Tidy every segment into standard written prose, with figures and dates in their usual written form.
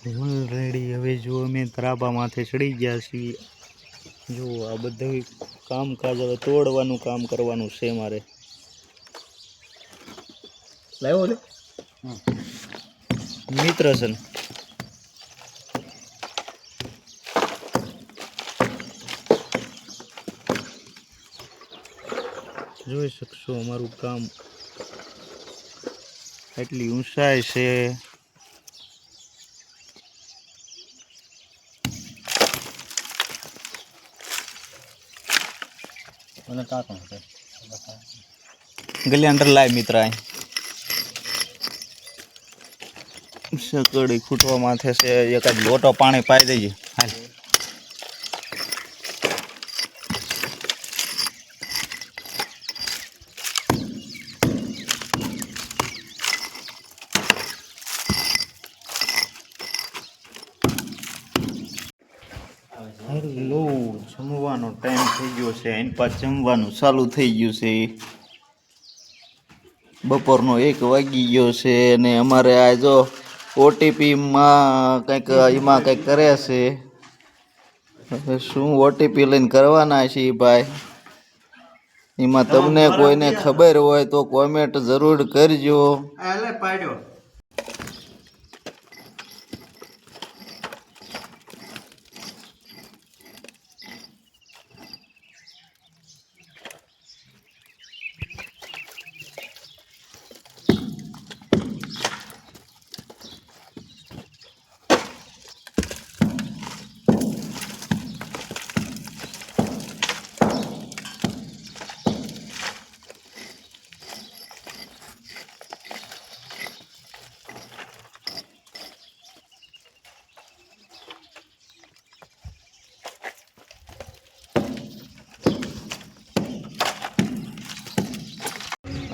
Already હવે જો અમે તરાબા માથે ચડી ગયા છીએ। જો આ બધું કામકાજ હવે તોડવાનું કામ કરવાનું છે મારે। લાવ્યો લે મિત્ર છે જોઈ શકશો અમારું કામ એટલી ઊંચાઈ છે। गलियांडर लाय मित्र सकड़ी खूटवा माथे से एक लोटो पानी पाई दीजिए। हाल हेलो जमवानो टाइम थई गयो छे एन पास जमवानुं चालू थई गयुं छे। बपोरनो 1 वागी गयो छे ने अमारे आ जो ओटीपी में कंईक एमां कंईक करे छे। शुं ओटीपी लईने करवाना छे भाई एमां तमने कोईने खबर होय तो कॉमेंट जरूर करजो।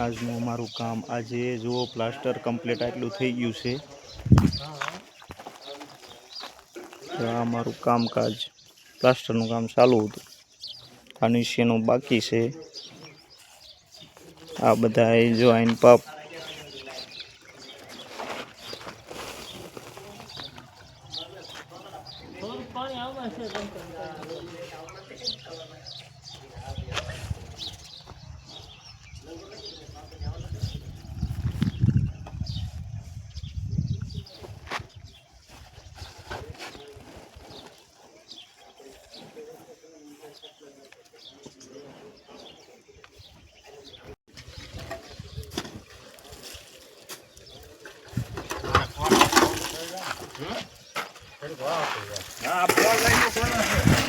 આજનું અમારું કામ આજે જુઓ પ્લાસ્ટર કમ્પ્લીટ આટલું થઈ ગયું છે। આ અમારું કામકાજ પ્લાસ્ટરનું કામ ચાલુ હતું આ નીચેનું બાકી છે। આ બધા જો આઈન પાપ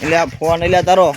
એટલે આ ફોન એટલે તારો